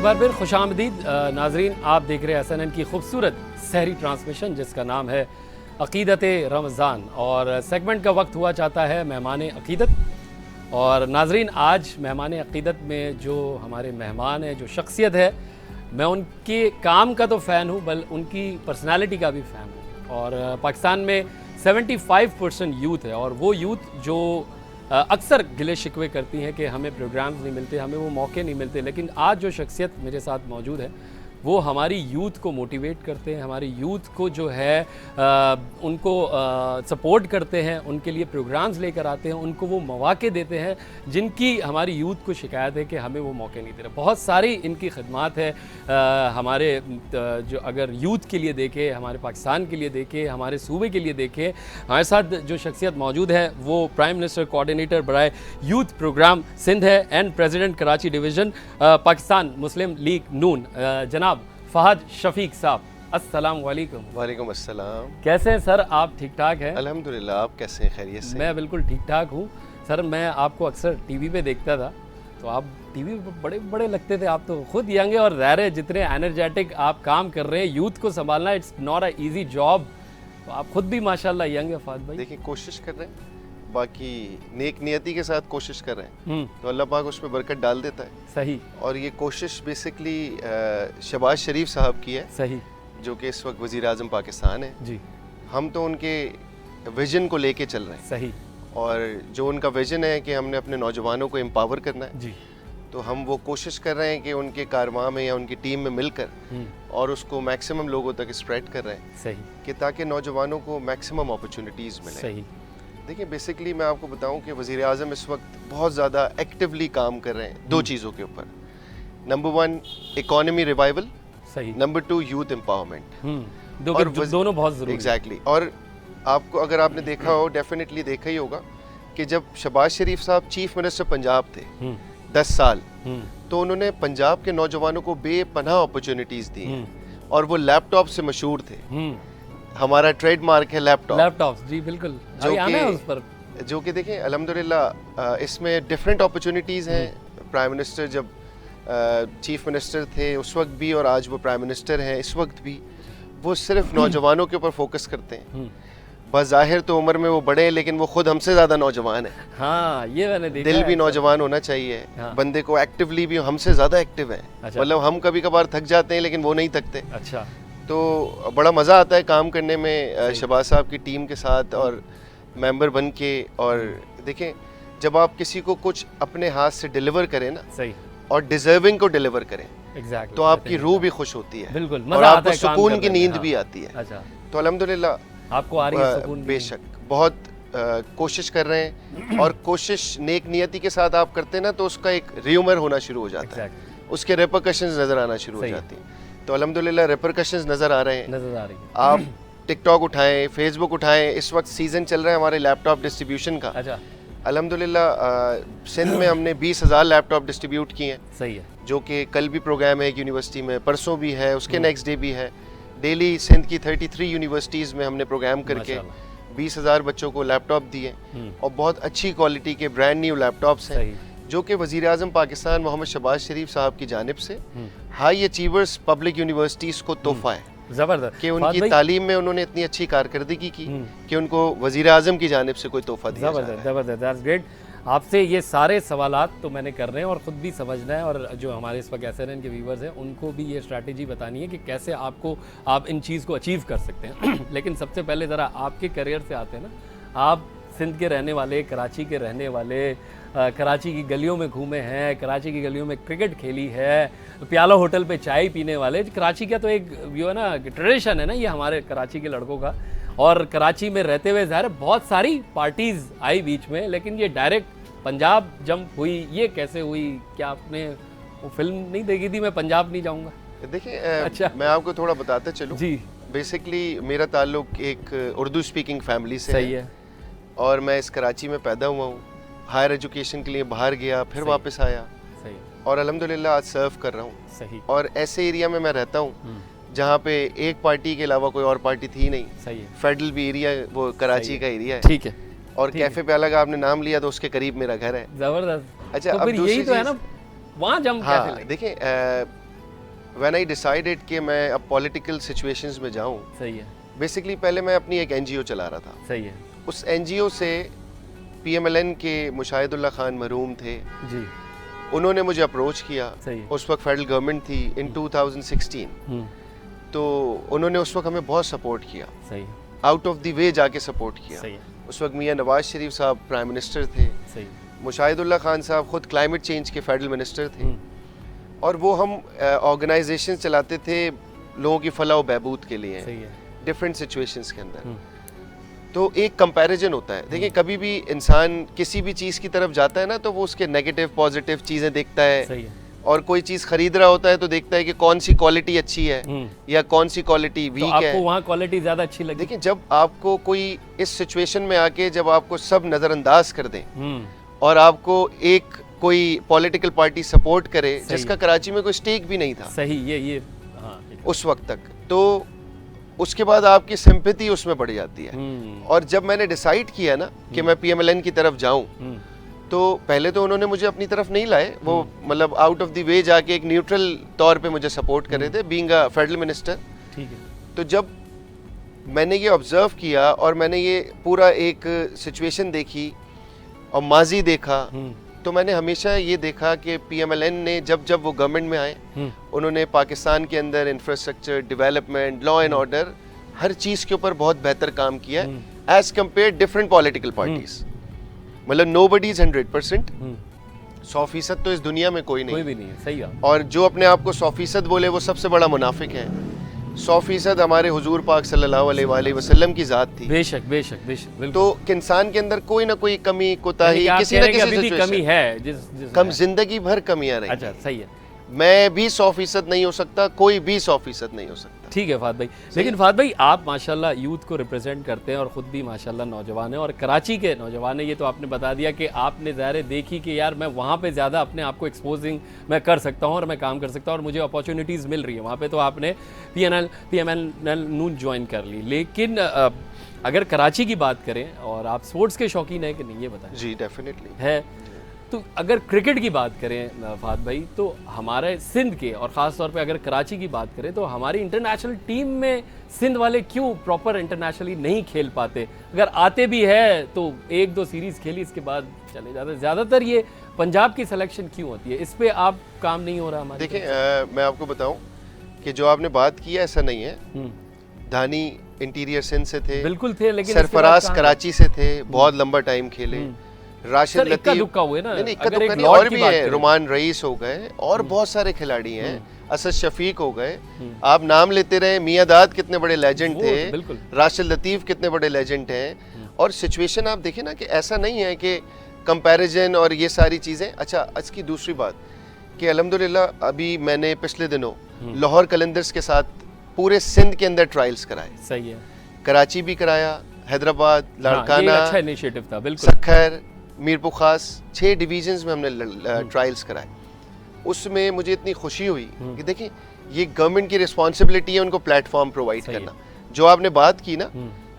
एक बार फिर खुशामदीद नाजरीन, आप देख रहे हैं SNN की खूबसूरत सहरी ट्रांसमिशन जिसका नाम है अक़ीदत रमज़ान। और सेगमेंट का वक्त हुआ चाहता है मेहमान अक़ीदत। और नाजरीन, आज मेहमान अक़ीदत में जो हमारे मेहमान हैं, जो शख्सियत है, मैं उनके काम का तो फ़ैन हूँ बल उनकी पर्सनालिटी का भी फ़ैन हूँ। और पाकिस्तान में 75% यूथ है और वो यूथ जो अक्सर गिले शिकवे करती हैं कि हमें प्रोग्राम्स नहीं मिलते, हमें वो मौके नहीं मिलते, लेकिन आज जो शख्सियत मेरे साथ मौजूद है वो हमारी यूथ को मोटिवेट करते हैं, हमारी यूथ को जो है उनको सपोर्ट करते हैं, उनके लिए प्रोग्राम्स लेकर आते हैं, उनको वो मौके देते हैं जिनकी हमारी यूथ को शिकायत है कि हमें वो मौके नहीं दे रहे। बहुत सारी इनकी खिदमात है हमारे जो अगर यूथ के लिए देखें, हमारे पाकिस्तान के लिए देखें, हमारे सूबे के लिए देखें। हमारे साथ जो शख्सियत मौजूद है वो प्राइम मिनिस्टर कोऑर्डिनेटर बराए यूथ प्रोग्राम सिंध है and president Karachi division Pakistan Muslim League Noon, जनाब फ़हद शफीक साहब। अस्सलाम वालेकुम। वालेकुम अस्सलाम। कैसे हैं सर आप? ठीक ठाक हैं? अल्हम्दुलिल्लाह, आप कैसे हैं? खैरियत से? मैं बिल्कुल ठीक ठाक हूँ सर। मैं आपको अक्सर टीवी पे देखता था, तो आप टीवी पे बड़े बड़े लगते थे। आप तो खुद यंग है और ज़ाहिर है जितने एनर्जेटिक आप काम कर रहे हैं, यूथ को संभालना it's not a easy job. तो आप खुद भी माशाल्लाह यंग है फ़हद भाई। देखिए, कोशिश कर रहे हैं, बाकी नेक नियति के साथ कोशिश कर रहे हैं तो अल्लाह पाक उसमें बरकत डाल देता है। सही। और ये कोशिश बेसिकली शहबाज शरीफ साहब की है। सही। जो कि इस वक्त वज़ीर आज़म पाकिस्तान है जी। हम तो उनके विजन को लेके चल रहे हैं। सही। और जो उनका विजन है कि हमने अपने नौजवानों को एम्पावर करना है जी, तो हम वो कोशिश कर रहे हैं कि उनके कारवां में या उनकी टीम में मिलकर और उसको मैक्सिमम लोगों तक स्प्रेड कर रहे हैं। सही। कि ताकि नौजवानों को मैक्सिमम अपॉर्चुनिटीज़ मिले। सही। देखिए, बेसिकली मैं आपको बताऊं कि वज़ीर आज़म इस वक्त बहुत ज़्यादा एक्टिवली काम कर रहे हैं दो चीज़ों के ऊपर। नंबर 1 इकोनॉमी रिवाइवल, सही। Number 2 youth empowerment. दोनों बहुत ज़रूरी। एग्जैक्टली। और आपको अगर आपने देखा हो, डेफिनेटली देखा ही होगा कि जब शहबाज शरीफ साहब चीफ मिनिस्टर पंजाब थे 10 साल, तो उन्होंने पंजाब के नौजवानों को बेपनाह अपॉर्चुनिटीज़ दी और वो लैपटॉप से मशहूर थे। हमारा ट्रेडमार्क है लैपटॉप। जी बिल्कुल, अभी आना है उस पर। जो कि देखें अल्हम्दुलिल्लाह इसमें डिफरेंट अपॉर्चुनिटीज़ हैं। प्राइम मिनिस्टर जब चीफ मिनिस्टर थे उस वक्त भी और आज वो प्राइम मिनिस्टर हैं इस वक्त भी, वो सिर्फ नौजवानों के ऊपर फोकस करते हैं। बज़ाहिर तो उम्र में वो बड़े हैं लेकिन वो खुद हमसे ज़्यादा नौजवान है। हाँ, ये मैंने देखा। दिल भी नौजवान होना चाहिए। हाँ। बंदे को एक्टिवली भी हमसे ज़्यादा एक्टिव है। अच्छा। मतलब हम कभी कभार थक जाते हैं लेकिन वो नहीं थकते। अच्छा। तो बड़ा मज़ा आता है काम करने में शहबाज साहब की टीम के साथ और मेंबर बन के। और देखें, जब आप किसी को कुछ अपने हाथ से डिलीवर करें ना, सही, और डिज़र्विंग को डिलीवर करें, एग्जैक्टली, तो आपकी रूह भी खुश होती है। बिल्कुल, और मज़ा आता आपको है काम सुकून की करने में। नींद हाँ। भी आती है। अच्छा, तो अल्हम्दुलिल्लाह आपको आ रही है सुकून? बेशक, बहुत कोशिश कर रहे हैं और कोशिश नेक नियति के साथ आप करते हैं ना तो उसका एक र्यूमर होना शुरू हो जाता है, उसके रेपरकशंस नज़र आना शुरू हो जाती हैं। तो अल्हम्दुलिल्लाह रेपरकशंस नज़र आ रहे हैं। नज़र आ रही है। आप टिकटॉक उठाएं, फेसबुक उठाएं, इस वक्त सीज़न चल रहा है हमारे लैपटॉप डिस्ट्रीब्यूशन का। अच्छा। अल्हम्दुलिल्लाह सिंध में हमने 20,000 लैपटॉप डिस्ट्रीब्यूट किए हैं। सही है। जो कि कल भी प्रोग्राम है एक यूनिवर्सिटी में, परसों भी है, उसके नेक्स्ट डे भी है। डेली सिंध की 33 यूनिवर्सिटीज़ में हमने प्रोग्राम करके 20,000 बच्चों को लैपटॉप दिए और बहुत अच्छी क्वालिटी के ब्रांड न्यू लैपटॉप्स हैं जो कि वज़ीर आज़म पाकिस्तान मोहम्मद शहबाज शरीफ साहब की जानिब से हाई अचीवर्स पब्लिक यूनिवर्सिटीज़ को तोहफा है। ज़बरदस्त कि उनकी तालीम में उन्होंने इतनी अच्छी कारकर्दगी की कि उनको वज़ीर आज़म की जानिब से कोई तोहफा दिया जा रहा है। ज़बरदस्त, दैट्स ग्रेट। आपसे ये सारे सवालात तो मैंने कर रहे हैं और ख़ुद भी समझना है, और जो हमारे इस वक्त SNN के व्यूवर्स हैं उनको भी ये स्ट्रैटेजी बतानी है कि कैसे आप इन चीज़ को अचीव कर सकते हैं। लेकिन सबसे पहले ज़रा आपके करियर से आते हैं ना। आप सिंध के रहने वाले, कराची के रहने वाले, कराची की गलियों में घूमे हैं, कराची की गलियों में क्रिकेट खेली है, प्याला होटल पे चाय पीने वाले। कराची का तो एक जो है ना ट्रेडिशन है ना ये हमारे कराची के लड़कों का। और कराची में रहते हुए ज़ाहिर बहुत सारी पार्टीज़ आई बीच में, लेकिन ये डायरेक्ट पंजाब जंप हुई, ये कैसे हुई? क्या आपने वो फिल्म नहीं देखी थी मैं पंजाब नहीं जाऊँगा? देखिए, अच्छा, मैं आपको थोड़ा बताते चलूँ जी। बेसिकली मेरा ताल्लुक एक उर्दू स्पीकिंग फैमिली से सही है। और मैं इस कराची में पैदा हुआ हूँ। हायर एजुकेशन के लिए बाहर गया, फिर वापस आया। सही। और अल्हम्दुलिल्लाह आज सर्व कर रहा हूँ। सही। और ऐसे एरिया में मैं रहता हूँ जहाँ पे एक पार्टी के अलावा कोई और पार्टी थी नहीं। सही है। फेडरल भी एरिया, वो कराची का एरिया है। ठीक है। और कैफे प्याला का आपने नाम लिया तो उसके करीब मेरा घर है। जबरदस्त। अच्छा, तो अब फिर यही तो है ना, वहाँ जम हाँ, कैसे लगे? देखिए व्हेन आई डिसाइडेड कि मैं अब पॉलिटिकल सिचुएशंस में जाऊं, सही है, बेसिकली पहले मैं अपनी एक एनजीओ चला रहा था। सही है उस एनजीओ से पीएमएलएन के मुशाहिदुल्लाह खान मरहूम थे जी, उन्होंने मुझे अप्रोच किया। सही है। उस वक्त फेडरल गवर्नमेंट थी इन 2016, तो उन्होंने उस वक्त हमें बहुत सपोर्ट किया, सही है, आउट ऑफ द वे जाके सपोर्ट किया। सही है, उस वक्त मियां नवाज शरीफ साहब प्राइम मिनिस्टर थे, सही, मुशाहिदुल्लाह खान साहब खुद क्लाइमेट चेंज के फेडरल मिनिस्टर थे, और वो हम ऑर्गेनाइजेशन चलाते थे लोगों की फलाह व बहबूद के लिए, सही है, डिफरेंट सिचुएशंस के अंदर। तो एक कंपैरिजन होता है। देखिए कभी भी इंसान किसी भी चीज़ की तरफ जाता है ना, तो वो उसके नेगेटिव पॉजिटिव चीज़ें देखता है, सही है, और कोई चीज़ खरीद रहा होता है तो देखता है कि कौन सी क्वालिटी अच्छी है या कौन सी क्वालिटी तो वीक आपको है। वहाँ क्वालिटी ज़्यादा अच्छी लगी? देखिए जब आपको कोई इस सिचुएशन में आके जब आपको सब नज़रअंदाज कर दें और आपको एक कोई पॉलिटिकल पार्टी सपोर्ट करे जिसका कराची में कोई स्टेक भी नहीं था सही, ये हाँ, उस वक्त तक, तो उसके बाद आपकी सिंपैथी उसमें बढ़ जाती है। और जब मैंने डिसाइड किया ना कि मैं पीएमएलएन की तरफ जाऊं, तो पहले तो उन्होंने मुझे अपनी तरफ नहीं लाए, वो मतलब आउट ऑफ द वे जाके एक न्यूट्रल तौर पे मुझे सपोर्ट कर रहे थे, बीइंग अ फेडरल मिनिस्टर। ठीक है। तो जब मैंने ये ऑब्जर्व किया और मैंने ये पूरा एक सिचुएशन देखी और माजी देखा, तो मैंने हमेशा ये देखा कि पीएमएलएन ने जब जब वो गवर्नमेंट में आए, उन्होंने पाकिस्तान के अंदर infrastructure development, law and order, हर चीज़ के ऊपर बहुत बेहतर काम किया है as compare different political parties. मतलब नोबडी इज 100%, 100% तो इस दुनिया में कोई भी नहीं है, सही है। और जो अपने आप को 100% बोले वो सबसे बड़ा मुनाफिक है। 100% हमारे हुजूर पाक सल्लल्लाहु अलैहि वसल्लम की जात थी। बेशक बेशक बेशक, बिल्कुल। तो इंसान के अंदर कोई ना कोई कमी, कोताही, किसी न किसी अभी भी कमी है, जिस कम जिंदगी भर कमियां रही। अच्छा, सही है। मैं भी 100% नहीं हो सकता, कोई भी 100% नहीं हो सकता। ठीक है फाद भाई, लेकिन फाद भाई आप माशाल्लाह यूथ को रिप्रेजेंट करते हैं और ख़ुद भी माशाल्लाह नौजवान हैं, और कराची के नौजवान हैं। ये तो आपने बता दिया कि आपने ज़ाहिर देखी कि यार मैं वहाँ पे ज़्यादा अपने आप को एक्सपोजिंग मैं कर सकता हूँ और मैं काम कर सकता हूँ और मुझे अपॉर्चुनिटीज़ मिल रही है वहाँ पे, तो आपने पीएमएलएन नून ज्वाइन कर ली। लेकिन अगर कराची की बात करें, और आप स्पोर्ट्स के शौकीन हैं कि नहीं, ये बताएं। जी डेफिनेटली है। तो अगर क्रिकेट की बात करें फाद भाई, तो हमारे सिंध के, और ख़ास तौर पे अगर कराची की बात करें, तो हमारी इंटरनेशनल टीम में सिंध वाले क्यों प्रॉपर इंटरनेशनली नहीं खेल पाते? अगर आते भी है तो 1-2 सीरीज़ खेली, इसके बाद चले जाते। ज़्यादातर ये पंजाब की सिलेक्शन क्यों होती है? इस पर आप काम नहीं हो रहा हमारे? देखिए मैं आपको बताऊं कि जो आपने बात की है ऐसा नहीं है। धानी इंटीरियर सिंध से थे, बिल्कुल थे, लेकिन सरफराज कराची से थे, बहुत लंबा टाइम खेले। राशिद लतीफ हुए ना, नहीं, और भी है, रुमान रईस हो गए, और बहुत सारे खिलाड़ी हैं, असद शफीक हो गए, आप नाम लेते रहे। मियां दाद कितने बड़े लेजेंड थे, राशिद लतीफ कितने बड़े लेजेंड हैं। और सिचुएशन आप देखें ना कि ऐसा नहीं है कि कंपैरिजन और ये सारी चीज़ें। अच्छा, इसकी दूसरी बात कि अल्हम्दुलिल्लाह अभी मैंने पिछले दिनों लाहौर कलंदर्स के साथ पूरे सिंध के अंदर ट्रायल्स कराए। सही है। कराची भी कराया, हैदराबाद, लाड़काना, अच्छा इनिशिएटिव था, बिल्कुल। सक्खर, मीरपुर खास, 6 डिवीजन्स में हमने ट्रायल्स कराए। उसमें मुझे इतनी खुशी हुई कि देखिए ये गवर्नमेंट की रिस्पॉन्सिबिलिटी है उनको प्लेटफॉर्म प्रोवाइड करना। जो आपने बात की ना,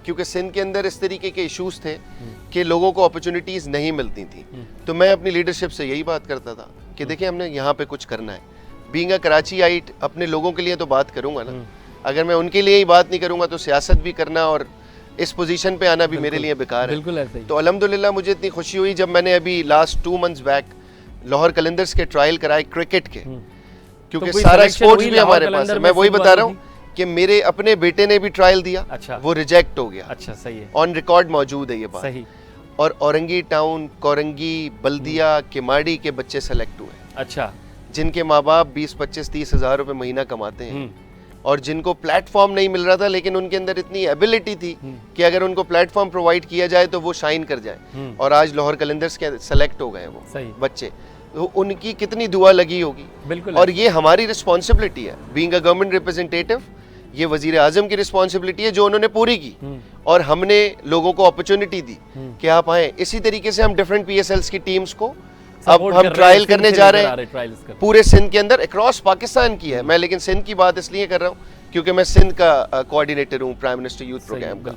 क्योंकि सिंध के अंदर इस तरीके के इश्यूज थे कि लोगों को अपॉर्चुनिटीज़ नहीं मिलती थी, तो मैं अपनी लीडरशिप से यही बात करता था कि देखिए हमने यहाँ पे कुछ करना है। बीइंग अ कराचीआइट, अपने लोगों के लिए तो बात करूँगा ना, अगर मैं उनके लिए ही बात नहीं करूँगा तो सियासत भी करना और इस पोजीशन पे आना भी मेरे लिए बेकार है। बिल्कुल ऐसे ही। तो अल्हम्दुलिल्लाह मुझे इतनी खुशी हुई जब मैंने अभी last 2 months back Lahore Qalandars के ट्रायल कराए क्रिकेट के, क्योंकि तो सारा स्पोर्ट्स भी हमारे पास है। मैं वही बता रहा हूँ कि मेरे अपने बेटे ने भी ट्रायल दिया। अच्छा। वो रिजेक्ट हो गया। अच्छा, सही है। ऑन रिकॉर्ड मौजूद है ये बात। सही। और औरंगी टाउन, कोरंगी, बल्दिया, किमाड़ी के बच्चे सेलेक्ट हुए। अच्छा। जिनके माँ बाप 20-25-30 हज़ार रुपये महीना कमाते हैं, और जिनको प्लेटफॉर्म नहीं मिल रहा था, लेकिन उनके अंदर इतनी एबिलिटी थी कि अगर उनको प्लेटफॉर्म प्रोवाइड किया जाए तो वो शाइन कर जाए, और आज लाहौर कलंदर्स के सेलेक्ट हो गए वो बच्चे। तो उनकी कितनी दुआ लगी होगी। बिल्कुल। और ये हमारी रिस्पॉन्सिबिलिटी है, बीइंग अ गवर्नमेंट रिप्रेजेंटेटिव। ये वजीर आजम की रिस्पॉन्सिबिलिटी है जो उन्होंने पूरी की, और हमने लोगों को अपॉर्चुनिटी दी कि आप आए। इसी तरीके से हम डिफरेंट PSLs की टीम्स को अब हम ट्रायल करने जा रहे हैं पूरे सिंध के अंदर, अक्रॉस पाकिस्तान की है। मैं लेकिन सिंध की बात इसलिए कर रहा हूँ क्योंकि मैं सिंध का कोऑर्डिनेटर हूँ प्राइम मिनिस्टर यूथ प्रोग्राम का।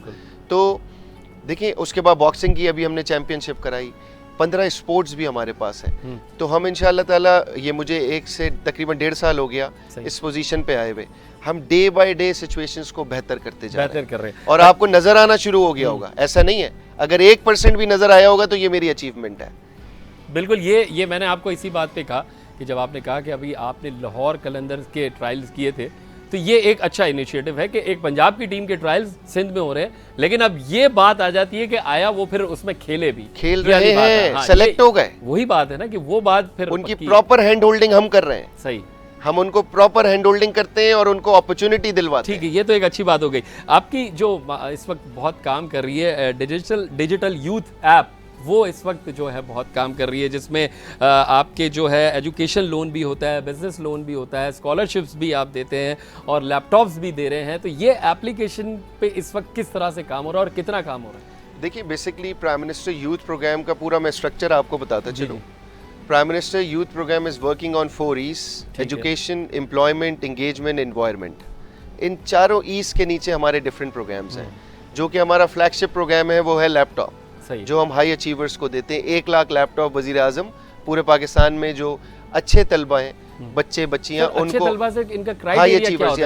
तो देखिए उसके बाद बॉक्सिंग की अभी हमने चैंपियनशिप कराई, 15 स्पोर्ट्स भी हमारे पास है। तो हम इंशाल्लाह ताला, ये मुझे 1 से तकरीबन 1.5 साल हो गया इस पोजीशन पे आए हुए, हम डे बाय डे सिचुएशंस को बेहतर करते जा रहे हैं और आपको नजर आना शुरू हो गया होगा। ऐसा नहीं है, अगर 1% भी नजर आया होगा तो ये मेरी अचीवमेंट है। बिल्कुल, ये मैंने आपको इसी बात पे कहा कि जब आपने कहा कि अभी आपने लाहौर कलंदर्स के ट्रायल्स किए थे, तो ये एक अच्छा इनिशिएटिव है कि एक पंजाब की टीम के ट्रायल्स सिंध में हो रहे हैं, लेकिन अब ये बात आ जाती है कि आया वो फिर उसमें खेले भी, खेल रहे हैं, सेलेक्ट हो गए। वही बात है ना कि वो बात फिर उनकी प्रॉपर हैंड होल्डिंग हम कर रहे हैं। सही, हम उनको प्रॉपर हैंड होल्डिंग करते हैं और उनको अपॉर्चुनिटी दिलवाते हैं। ठीक है, ये तो एक अच्छी बात हो गई। आपकी जो इस वक्त बहुत काम कर रही है डिजिटल यूथ ऐप, वो इस वक्त जो है बहुत काम कर रही है, जिसमें आपके जो है एजुकेशन लोन भी होता है, बिजनेस लोन भी होता है, स्कॉलरशिप्स भी आप देते हैं और लैपटॉप्स भी दे रहे हैं। तो ये एप्लीकेशन पे इस वक्त किस तरह से काम हो रहा है और कितना काम हो रहा है? देखिए, basically prime minister youth program का पूरा मैं स्ट्रक्चर आपको बताता चलूँ। Prime minister youth program is working on 4 E's: education, employment, engagement, environment. इन चारों E's के नीचे हमारे डिफरेंट प्रोग्राम्स हैं। जो कि हमारा फ्लैगशिप प्रोग्राम है वो है लैपटॉप, जो हम हाई अचीवर्स को देते हैं। 1 लाख लैपटॉप वजीर आजम पूरे पाकिस्तान में जो अच्छे तलबा हैं, बच्चे बच्चियां, उनको तलबा से इनका हाई अचीवर्स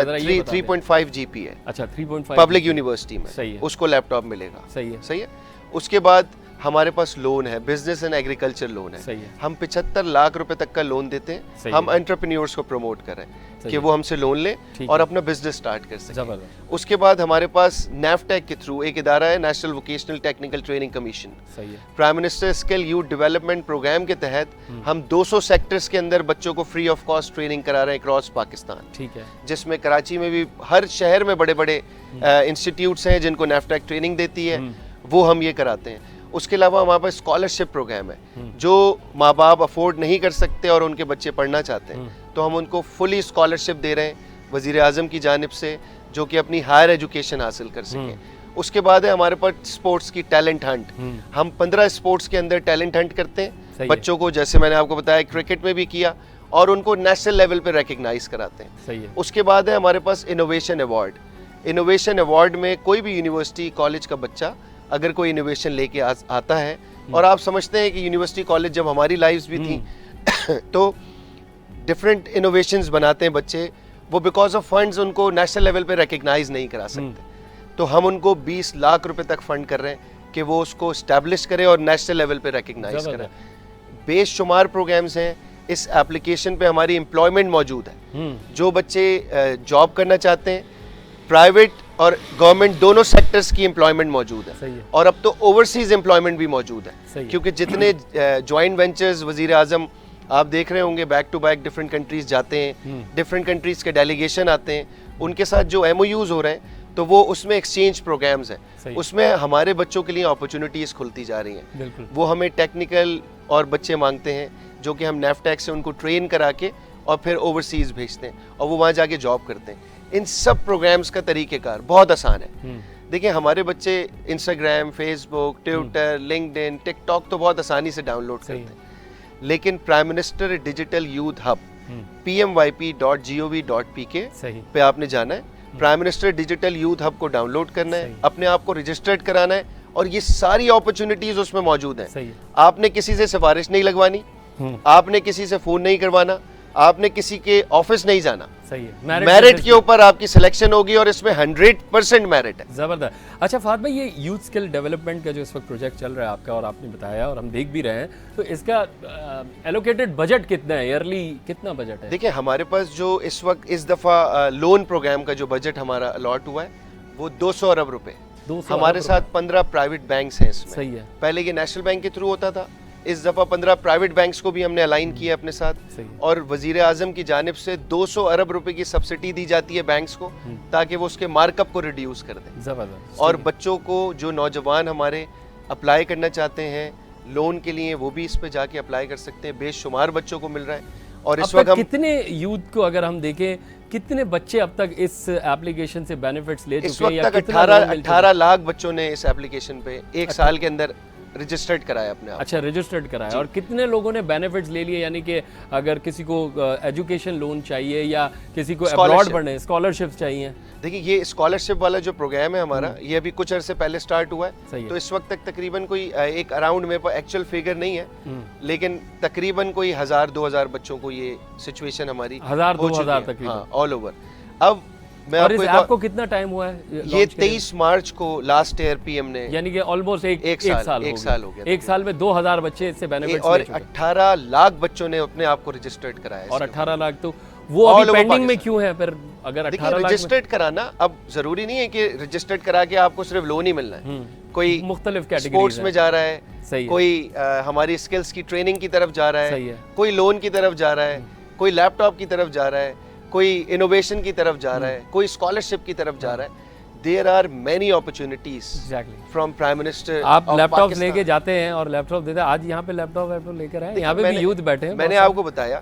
3.5 GP है। अच्छा, 3.5 पब्लिक यूनिवर्सिटी में, सही है, उसको लैपटॉप मिलेगा। सही है, सही है। उसके बाद हमारे पास लोन है, बिजनेस एंड एग्रीकल्चर लोन है। सही है। हम 75 लाख रुपए तक का लोन देते हैं। हम एंटरप्रेन्योर्स को प्रमोट कर रहे हैं कि वो हमसे लोन लें और अपना बिजनेस स्टार्ट कर सकें। उसके बाद हमारे पास नैफटेक के थ्रू एक इदारा है, national vocational technical training commission. सही है। Prime minister skill youth development programme के तहत हम 200 सेक्टर्स के अंदर बच्चों को फ्री ऑफ कॉस्ट ट्रेनिंग करा रहे हैं अक्रॉस पाकिस्तान। ठीक है। जिसमें कराची में भी हर शहर में बड़े बड़े इंस्टीट्यूट्स हैं जिनको नैफटेक ट्रेनिंग देती है, वो हम ये कराते हैं। उसके अलावा हमारे पास स्कॉलरशिप प्रोग्राम है, जो माँ बाप अफोर्ड नहीं कर सकते और उनके बच्चे पढ़ना चाहते हैं, तो हम उनको फुली स्कॉलरशिप दे रहे हैं वज़ीर आज़म की जानिब से, जो कि अपनी हायर एजुकेशन हासिल कर सकें। उसके बाद है हमारे पास स्पोर्ट्स की टैलेंट हंट। हम 15 स्पोर्ट्स के अंदर टैलेंट हंट करते हैं बच्चों को, जैसे मैंने आपको बताया क्रिकेट में भी किया, और उनको नेशनल लेवल पे रिकग्नाइज कराते हैं। सही है। उसके बाद है हमारे पास इनोवेशन अवार्ड। इनोवेशन अवार्ड में कोई भी यूनिवर्सिटी कॉलेज का बच्चा अगर कोई इनोवेशन लेके आता है, और आप समझते हैं कि यूनिवर्सिटी कॉलेज जब हमारी लाइफ्स भी थी तो डिफरेंट इनोवेशंस बनाते हैं बच्चे, वो बिकॉज ऑफ फंड्स उनको नेशनल लेवल पे रिकग्नाइज नहीं करा सकते, तो हम उनको 20 लाख रुपए तक फंड कर रहे हैं कि वो उसको स्टैब्लिश करें और नेशनल लेवल पे रिकग्नाइज करें। बेशुमार प्रोग्राम्स हैं इस एप्लीकेशन पे। हमारी एम्प्लॉयमेंट मौजूद है, जो बच्चे जॉब करना चाहते हैं, प्राइवेट और गवर्नमेंट दोनों सेक्टर्स की एम्प्लॉयमेंट मौजूद है, और अब तो ओवरसीज एम्प्लॉयमेंट भी मौजूद है, क्योंकि जितने जॉइंट वेंचर्स वजीर आजम आप देख रहे होंगे, back to back different countries जाते हैं, डिफरेंट कंट्रीज के डेलीगेशन आते हैं, उनके साथ जो MOUs हो रहे हैं, तो वो उसमें एक्सचेंज प्रोग्राम्स हैं, उसमें हमारे बच्चों के लिए अपॉर्चुनिटीज खुलती जा रही हैं। वो हमें टेक्निकल और बच्चे मांगते हैं, जो कि हम नैफटेक से उनको ट्रेन करा के और फिर ओवरसीज भेजते हैं, और वो वहाँ जाके जॉब करते हैं। इन सब प्रोग्राम्स का तरीक़ेकार बहुत आसान है। देखिए, हमारे बच्चे Instagram, Facebook, Twitter, LinkedIn, TikTok तो बहुत आसानी से डाउनलोड करते हैं, लेकिन prime minister digital youth hub PMYP.gov.pk पे आपने जाना है, prime minister digital youth hub को डाउनलोड करना है, अपने आप को रजिस्टर्ड कराना है, और ये सारी अपॉर्चुनिटीज उसमें मौजूद हैं। आपने किसी से सिफारिश नहीं लगवानी, आपने किसी से फोन नहीं करवाना, आपने किसी के ऑफिस नहीं जाना। सही है। मेरिट के ऊपर आपकी सिलेक्शन होगी, और इसमें 100% मेरिट है। जबरदस्त। अच्छा फात भाई, ये यूथ स्किल डेवलपमेंट का जो इस वक्त प्रोजेक्ट चल रहा है आपका, और आपने बताया और हम देख भी रहे हैं, तो इसका एलोकेटेड बजट कितना है, ईयरली कितना बजट है? देखिए, हमारे पास जो इस वक्त इस दफा लोन प्रोग्राम का जो बजट हमारा अलॉट हुआ है वो 200 अरब रुपए। हमारे साथ 15 प्राइवेट बैंक्स हैं इसमें। सही है। पहले ये नेशनल बैंक के थ्रू होता था, इस दफा 15 प्राइवेट बैंक्स को भी हमने अलाइन किया अपने साथ, और वजीर आजम की जानिब से 200 अरब रुपए की सब्सिडी दी जाती है बैंक्स को, ताकि वो उसके मार्कअप को रिड्यूस कर दें। जबरदस्त। और बच्चों को, जो नौजवान हमारे अप्लाई करना चाहते हैं लोन के लिए, वो भी इस पे जाके अप्लाई कर सकते हैं। बेशुमार बच्चों को मिल रहा है। और इस वक्त कितने यूथ को अगर हम देखें, कितने बच्चे अब तक इस एप्लीकेशन से बेनिफिट्स ले चुके हैं? इस वक्त तक 18 लाख बच्चों ने इस एप्लीकेशन पे 1 साल के अंदर रजिस्टर्ड कराया अपने आप। अच्छा, रजिस्टर्ड कराया। और कितने लोगों ने बेनिफिट्स ले लिए, यानी कि अगर किसी को एजुकेशन लोन चाहिए या किसी को अब्रॉड पढ़ने स्कॉलरशिप्स चाहिए? देखिए, ये स्कॉलरशिप वाला जो प्रोग्राम है हमारा, ये अभी कुछ अरसे पहले स्टार्ट हुआ है। तो इस वक्त तक तकरीबन कोई एक अराउंड, मेरे पास एक्चुअल फिगर नहीं है, लेकिन तकरीबन कोई 1000-2000 बच्चों को ये सिचुएशन हमारी 1000-2000 तकरीबन, हाँ, ऑल ओवर। अब मैं और आपको कितना टाइम हुआ है? ये 23 मार्च को लास्ट ईयर पीएम ने, यानी कि ऑलमोस्ट एक साल हो गया। एक साल में 2000 बच्चे इससे बेनिफिट और 18 लाख बच्चों ने अपने आप को रजिस्टर्ड कराया। और 18 लाख तो वो अभी पेंडिंग में क्यों है फिर? अगर 18 लाख रजिस्टर्ड कराना, अब जरूरी नहीं है कि रजिस्टर्ड करा के आपको सिर्फ लोन ही मिलना है। कोई मुख्तलिफ कैटेगरी स्पोर्ट्स में जा रहा है, कोई हमारी स्किल्स की ट्रेनिंग की तरफ जा रहा है, कोई लोन की तरफ जा रहा है, कोई लैपटॉप की तरफ जा रहा है, कोई इनोवेशन की तरफ जा रहा है, कोई स्कॉलरशिप की तरफ जा रहा है। There are many opportunities from prime minister. आप लैपटॉप लेके जाते हैं और लैपटॉप देते हैं। आज यहाँ पे लैपटॉप लेकर आए, यहाँ पे भी यूथ बैठे हैं। मैंने आपको बताया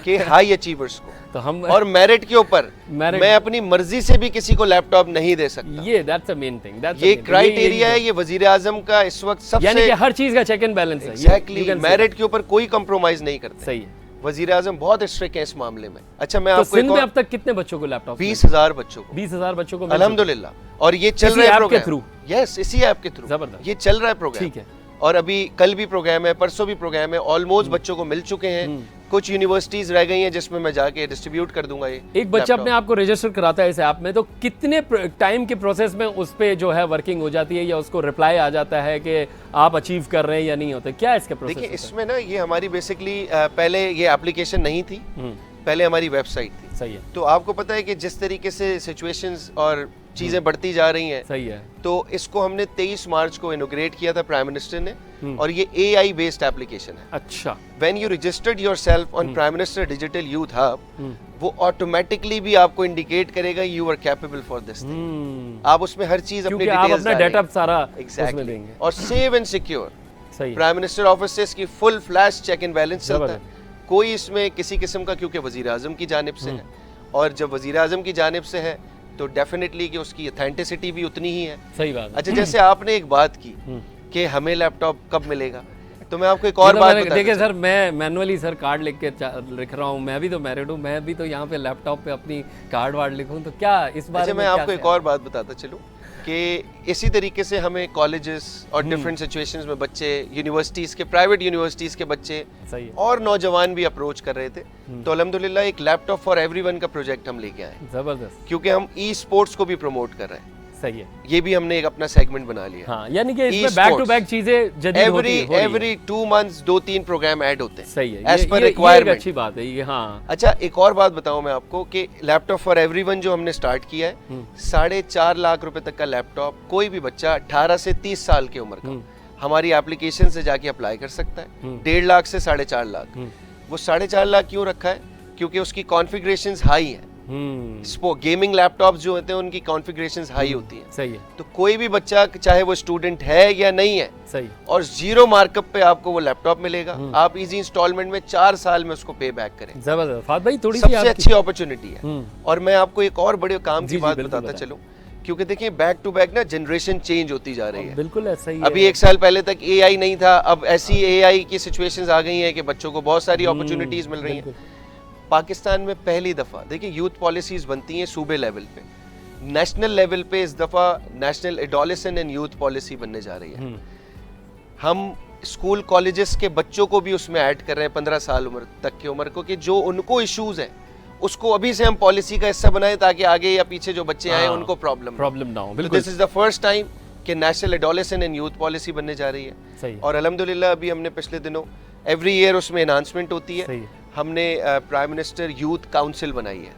कि हाई अचीवर्स को तो हम और मेरिट के ऊपर मैं अपनी मर्जी से भी किसी को लैपटॉप नहीं दे सकता। ये दैट्स अ मेन थिंग, ये क्राइटेरिया है, ये वजीर आजम का इस वक्त सबसे, यानी कि हर चीज का चेक एंड बैलेंस है। एग्जैक्टली, मेरिट के ऊपर कोई कंप्रोमाइज नहीं करते। सही है, वजीर आजम बहुत स्ट्रिक्ट है इस मामले में। अच्छा, मैं तो आपको सिंध में अब तक कितने बच्चों को लैपटॉप? 20,000 बच्चों को। 20,000 बच्चों को अल्हम्दुलिल्लाह। और ये चल रहा है प्रोग्राम के थ्रू। यस, इसी ऐप के थ्रू जबरदस्त, ये चल रहा है प्रोग्राम। ठीक है। और अभी कल भी प्रोग्राम है, परसों भी प्रोग्राम है, ऑलमोस्ट बच्चों को मिल चुके हैं। कुछ यूनिवर्सिटीज रह गई हैं जिसमें मैं जाके डिस्ट्रीब्यूट कर दूंगा। ये एक बच्चा अपने आप को रजिस्टर कराता है इस ऐप में, तो कितने टाइम के प्रोसेस में उस पे जो है वर्किंग हो जाती है, या उसको रिप्लाई आ जाता है कि आप अचीव कर रहे हैं या नहीं होते? क्या इसका प्रोसेस? देखिए, इसमें ना ये हमारी बेसिकली पहले ये एप्लीकेशन नहीं थी, पहले हमारी वेबसाइट थी। सही है। तो आपको पता है कि जिस तरीके से सिचुएशंस और चीजें बढ़ती जा रही हैं, सही है, तो इसको हमने 23 मार्च को इनोग्रेट किया था प्राइम मिनिस्टर ने, और ये AI बेस्ड एप्लीकेशन है। अच्छा। When you registered yourself on prime minister digital youth hub, वो ऑटोमेटिकली भी आपको इंडिकेट करेगा you are capable for this thing. आप उसमें हर चीज अपनी डिटेल्स, आप अपना डाटा सारा उसमें देंगे, और सेव एंड सिक्योर। सही। प्राइम मिनिस्टर ऑफिस से इसकी full flash check and balance चलता है। कोई इसमें किसी किस्म का, क्योंकि वजीर आजम की जानिब से है, और जब वजीर आजम की जानिब से है तो डेफिनेटली कि उसकी ऑथेंटिसिटी भी उतनी ही है। सही बात है। अच्छा, जैसे आपने एक बात की कि हमें लैपटॉप कब मिलेगा, तो मैं आपको एक और बात बता। देखिए सर, मैं मैनुअली सर कार्ड लिख रहा हूँ। मैं भी तो मैरिड हूँ, मैं भी तो यहाँ पे लैपटॉप पे अपनी कार्ड वार्ड लिखूँ, तो क्या इस बारे में? मैं आपको एक और बात बताता चलूँ कि इसी तरीके से हमें कॉलेजेस और डिफरेंट सिचुएशंस में बच्चे, यूनिवर्सिटीज़ के, प्राइवेट यूनिवर्सिटीज़ के बच्चे और नौजवान भी अप्रोच कर रहे थे। तो अल्हम्दुलिल्लाह एक लैपटॉप फॉर एवरीवन का प्रोजेक्ट हम लेके आए। जबरदस्त। क्योंकि हम ई स्पोर्ट्स को भी प्रमोट कर रहे हैं। सही है, ये भी हमने एक अपना सेगमेंट बना लिया। हाँ, यानी कि इसमें बैक टू बैक चीजें जदीद होती हैं। एवरी 2 मंथ्स 2-3 प्रोग्राम ऐड होते हैं। सही है, एज पर रिक्वायरमेंट। अच्छी बात है ये। हाँ। अच्छा, एक और बात बताऊं मैं आपको कि लैपटॉप फॉर एवरीवन जो हमने स्टार्ट किया है, 4.5 लाख रुपए तक का लैपटॉप कोई भी बच्चा 18 से 30 साल की उम्र का हमारी एप्लीकेशन से जाके अप्लाई कर सकता है। 1.5 लाख से 4.5 लाख। वो 4.5 लाख क्यों रखा है? क्योंकि उसकी कॉन्फ़िगरेशंस हाई है। गेमिंग लैपटॉप जो होते हैं उनकी कॉन्फ़िगरेशंस हाई होती हैं। सही है। तो कोई भी बच्चा, चाहे वो स्टूडेंट है या नहीं है, सही, और 0 मार्कअप पे आपको वो लैपटॉप मिलेगा। आप इजी इंस्टॉलमेंट में 4 साल में उसको पे बैक करें। जबरदस्त। फात भाई, थोड़ी सबसे अच्छी अपॉर्चुनिटी है। और मैं आपको एक और बड़े काम की बात बताता चलूं, क्योंकि देखिए बैक टू बैक ना जनरेशन चेंज होती जा रही है। बिल्कुल ऐसा ही है। अभी 1 साल पहले तक AI नहीं था, अब ऐसी AI की सिचुएशंस आ गई हैं कि बच्चों को बहुत सारी अपॉर्चुनिटीज मिल रही हैं। पाकिस्तान में पहली दफ़ा देखिए यूथ पॉलिसीज़ बनती हैं सूबे लेवल पे, नेशनल लेवल पे इस दफ़ा national adolescent and youth policy बनने जा रही है। हम स्कूल कॉलेजेस के बच्चों को भी उसमें ऐड कर रहे हैं 15 साल उम्र तक की उम्र को, कि जो उनको इश्यूज हैं उसको अभी से हम पॉलिसी का हिस्सा बनाएं ताकि आगे या पीछे जो बच्चे आए उनको प्रॉब्लम ना हो। This is the first time कि national adolescent and youth policy बनने जा रही है। सही। और अल्हम्दुलिल्लाह अभी हमने पिछले दिनों, एवरी ईयर उसमें एनहांसमेंट होती है। हमने प्राइम मिनिस्टर यूथ काउंसिल बनाई है,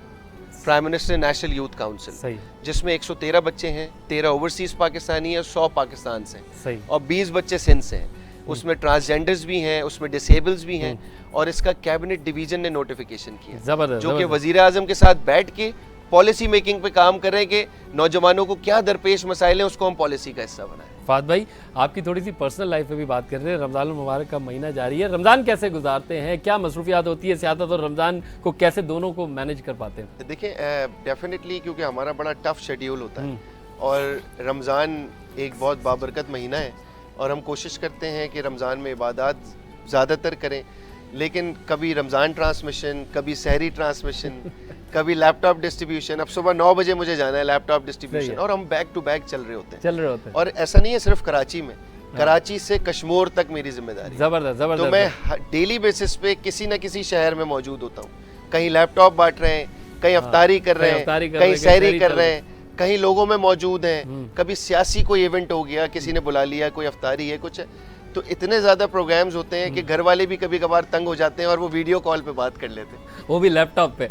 prime minister national youth council, जिसमें 113 बच्चे हैं, 13 ओवरसीज पाकिस्तानी है, 100 पाकिस्तान से, और 20 बच्चे सिंध से हैं। उसमें ट्रांसजेंडर्स भी हैं, उसमें डिसेबल्स भी हैं, और इसका कैबिनेट डिवीजन ने नोटिफिकेशन किया, जो कि वजीर आजम के साथ बैठ के पॉलिसी मेकिंग पे काम कर रहे हैं कि नौजवानों को क्या दरपेश मसाइल हैं उसको हम पॉलिसी का हिस्सा बनाएं। फात भाई, आपकी थोड़ी सी पर्सनल लाइफ पे भी बात कर रहे हैं। रमज़ान मुबारक का महीना जारी है, रमज़ान कैसे गुजारते हैं, क्या मसरूफियात होती है सियासत और रमज़ान को, कैसे दोनों को मैनेज कर पाते हैं? देखिए, डेफिनेटली क्योंकि हमारा बड़ा टफ शेड्यूल होता है और रमज़ान एक बहुत बाबरकत महीना है, और हम कोशिश करते हैं कि रमज़ान में इबादत ज़्यादातर करें, लेकिन कभी रमज़ान ट्रांसमिशन, कभी सहरी ट्रांसमिशन, कभी लैपटॉप डिस्ट्रीब्यूशन। अब सुबह 9 बजे मुझे जाना है लैपटॉप डिस्ट्रीब्यूशन, और हम बैक टू बैक चल रहे होते हैं। और ऐसा नहीं है सिर्फ कराची में, कराची से कश्मीर तक मेरी जिम्मेदारी। ज़बरदस्त ज़बरदस्त। तो मैं डेली बेसिस पे किसी न किसी शहर में मौजूद होता हूँ। कहीं लैपटॉप बांट रहे हैं, कहीं अफ्तारी कर रहे हैं, कहीं सहरी कर रहे हैं, कहीं लोगों में मौजूद हैं, कभी सियासी कोई इवेंट हो गया, किसी ने बुला लिया, कोई अफ्तारी है कुछ है, तो इतने ज़्यादा प्रोग्राम्स होते हैं कि घर वाले भी कभी कभार तंग हो जाते हैं और वो वीडियो कॉल पे बात कर लेते हैं, वो भी लैपटॉप पे।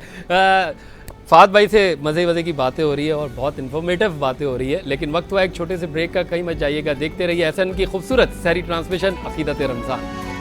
फ़ाद भाई से मज़े की बातें हो रही है और बहुत इन्फॉर्मेटिव बातें हो रही है, लेकिन वक्त हुआ एक छोटे से ब्रेक का। कहीं मत जाइएगा, देखते रहिए SN की खूबसूरत सहरी ट्रांसमिशन अक़ीदत रमज़ान।